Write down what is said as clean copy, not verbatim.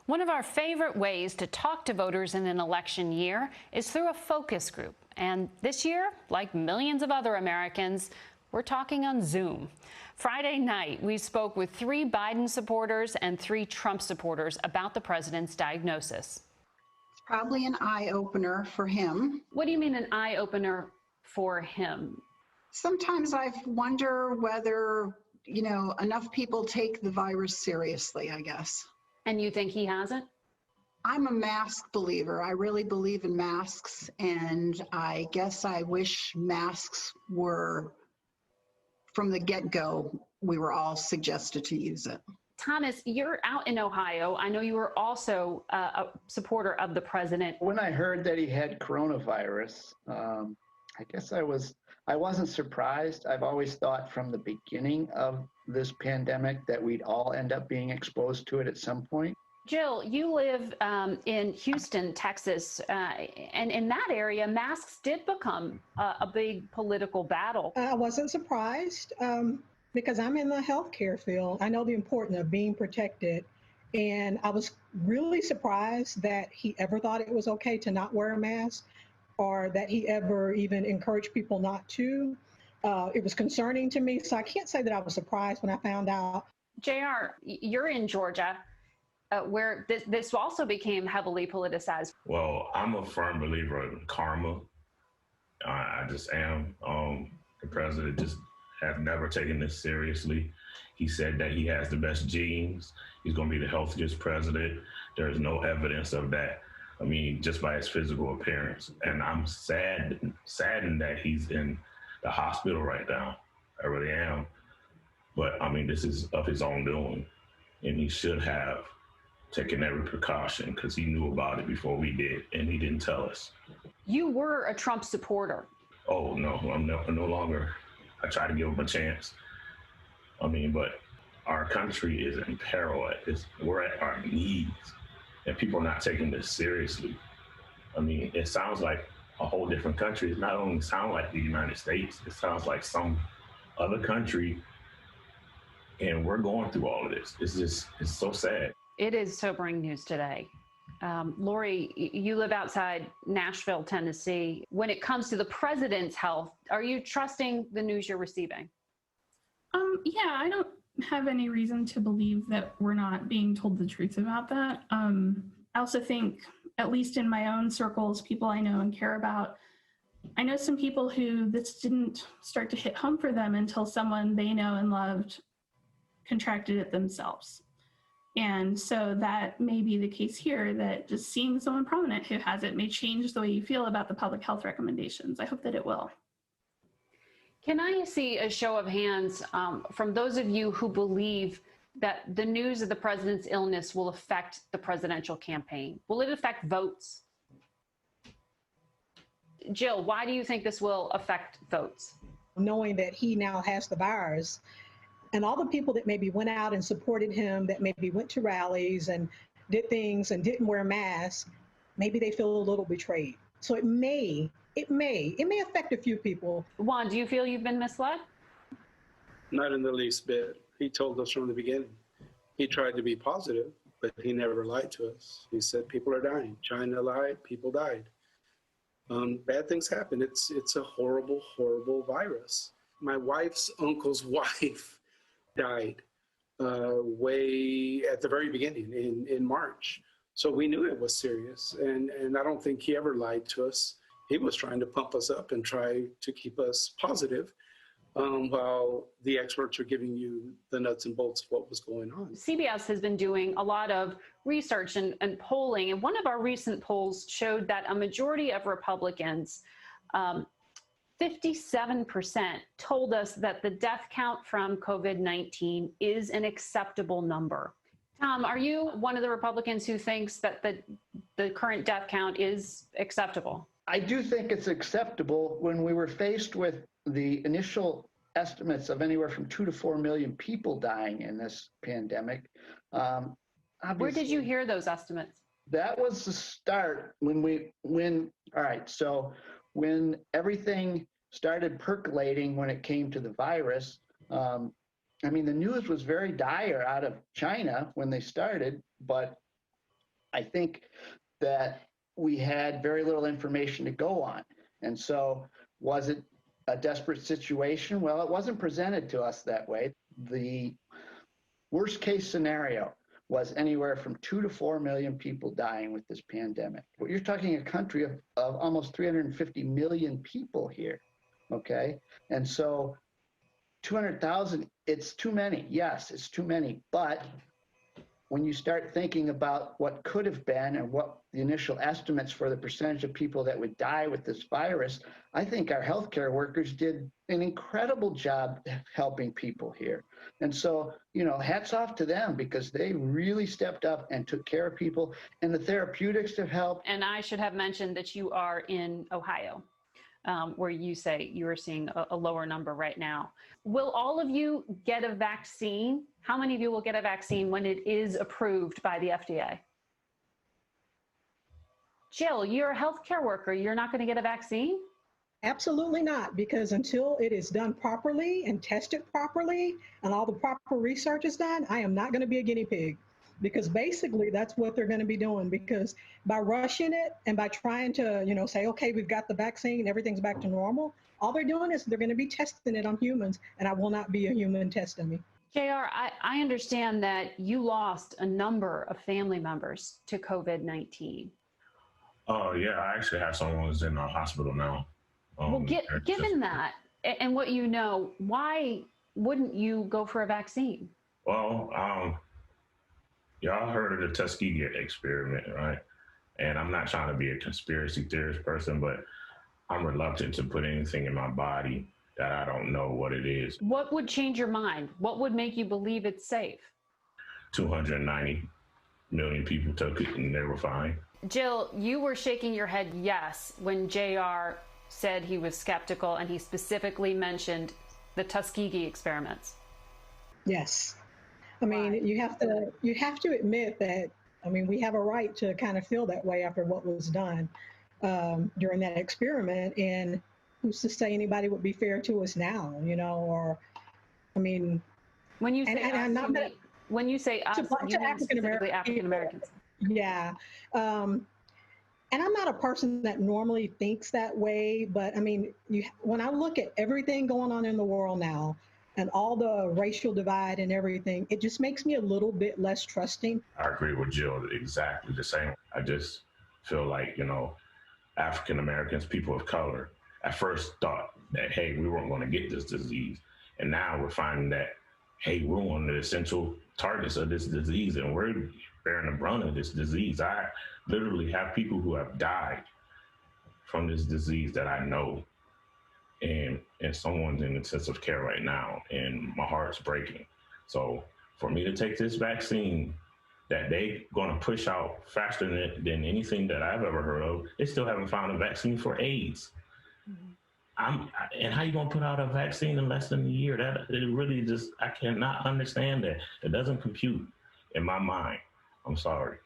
One of our favorite ways to talk to voters in an election year is through a focus group. And this year, like millions of other Americans, we're talking on Zoom. Friday night, we spoke with 3 Biden supporters and 3 Trump supporters about the president's diagnosis. It's probably an eye-opener for him. What do you mean an eye-opener for him? Sometimes I wonder whether, enough people take the virus seriously, I guess. And you think he hasn't? I'm a mask believer. I really believe in masks, and I guess I wish masks were, from the get-go, we were all suggested to use it. Thomas, you're out in Ohio. I know you were also a supporter of the president. When I heard that he had coronavirus, I guess I wasn't surprised. I've always thought from the beginning of this pandemic that we'd all end up being exposed to it at some point. Jill, you live in Houston, Texas, and in that area, masks did become a big political battle. I wasn't surprised because I'm in the healthcare field. I know the importance of being protected, and I was really surprised that he ever thought it was okay to not wear a mask, or that he ever even encouraged people not to. It was concerning to me, so I can't say that I was surprised when I found out. JR, you're in Georgia, where this also became heavily politicized. Well, I'm a firm believer in karma. I just am. The president just has never taken this seriously. He said that he has the best genes. He's going to be the healthiest president. There's no evidence of that. I mean, just by his physical appearance. And I'm saddened that he's in the hospital right now. I really am. But I mean, this is of his own doing. And he should have taken every precaution because he knew about it before we did. And he didn't tell us. You were a Trump supporter. Oh, no, I'm no longer. I try to give him a chance. I mean, but our country is in peril. We're at our knees. And people are not taking this seriously. I mean, it sounds like a whole different country. It not only sounds like the United States, it sounds like some other country. And we're going through all of this. It's so sad. It is sobering news today. Lori, you live outside Nashville, Tennessee. When it comes to the president's health, are you trusting the news you're receiving? Yeah, I don't have any reason to believe that we're not being told the truth about that. I also think, at least in my own circles, people I know and care about, I know some people who this didn't start to hit home for them until someone they know and loved contracted it themselves. And so that may be the case here, that just seeing someone prominent who has it may change the way you feel about the public health recommendations. I hope that it will. Can I see a show of hands from those of you who believe that the news of the president's illness will affect the presidential campaign? Will it affect votes? Jill, why do you think this will affect votes? Knowing that he now has the virus, and all the people that maybe went out and supported him, that maybe went to rallies and did things and didn't wear masks, maybe they feel a little betrayed. So it may affect a few people. Juan, do you feel you've been misled? Not in the least bit. He told us from the beginning. He tried to be positive, but he never lied to us. He said people are dying. China lied, people died. Bad things happen. It's a horrible, horrible virus. My wife's uncle's wife died way at the very beginning in March. So we knew it was serious. And I don't think he ever lied to us. He was trying to pump us up and try to keep us positive while the experts are giving you the nuts and bolts of what was going on. CBS has been doing a lot of research and polling, and one of our recent polls showed that a majority of Republicans, 57%, told us that the death count from COVID-19 is an acceptable number. Tom, are you one of the Republicans who thinks that the current death count is acceptable? I do think it's acceptable. When we were faced with the initial estimates of anywhere from 2 to 4 million people dying in this pandemic. Where did you hear those estimates? That was the start when everything started percolating when it came to the virus. I mean, the news was very dire out of China when they started, but I think that we had very little information to go on. And so was it a desperate situation? Well, it wasn't presented to us that way. The worst case scenario was anywhere from 2 to 4 million people dying with this pandemic. You're talking a country of almost 350 million people here, okay? And so 200,000, it's too many. Yes, it's too many. But when you start thinking about what could have been and what the initial estimates for the percentage of people that would die with this virus, I think our healthcare workers did an incredible job helping people here. And so, you know, hats off to them because they really stepped up and took care of people, and the therapeutics have helped. And I should have mentioned that you are in Ohio, where you say you are seeing a lower number right now. Will all of you get a vaccine? How many of you will get a vaccine when it is approved by the FDA? Jill, you're a healthcare worker. You're not going to get a vaccine? Absolutely not, because until it is done properly and tested properly and all the proper research is done, I am not going to be a guinea pig. Because basically that's what they're going to be doing, because by rushing it and by trying to, you know, say, okay, we've got the vaccine, everything's back to normal, all they're doing is they're going to be testing it on humans, and I will not be a human test dummy. JR, I understand that you lost a number of family members to COVID-19. Oh, yeah, I actually have someone who's in the hospital now. Well, given that and what you know, why wouldn't you go for a vaccine? Well, y'all heard of the Tuskegee experiment, right? And I'm not trying to be a conspiracy theorist person, but I'm reluctant to put anything in my body that I don't know what it is. What would change your mind? What would make you believe it's safe? 290 million people took it and they were fine. Jill, you were shaking your head yes when JR said he was skeptical, and he specifically mentioned the Tuskegee experiments. Yes. I mean, you have to admit that, I mean, we have a right to kind of feel that way after what was done during that experiment. And who's to say anybody would be fair to us now, you know, or, I mean. When you say us, when you say us, you mean specifically African Americans. Yeah. And I'm not a person that normally thinks that way, but I mean, when I look at everything going on in the world now and all the racial divide and everything, it just makes me a little bit less trusting. I agree with Jill exactly the same. I just feel like, you know, African Americans, people of color, at first thought that, hey, we weren't going to get this disease. And now we're finding that, hey, we're one of the essential targets of this disease, and we're bearing the brunt of this disease. I literally have people who have died from this disease that I know, and someone's in intensive care right now, and my heart's breaking. So for me to take this vaccine that they going to push out faster than anything that I've ever heard of, they still haven't found a vaccine for AIDS. Mm-hmm. And how you going to put out a vaccine in less than a year? That it really just, I cannot understand that. It doesn't compute in my mind. I'm sorry.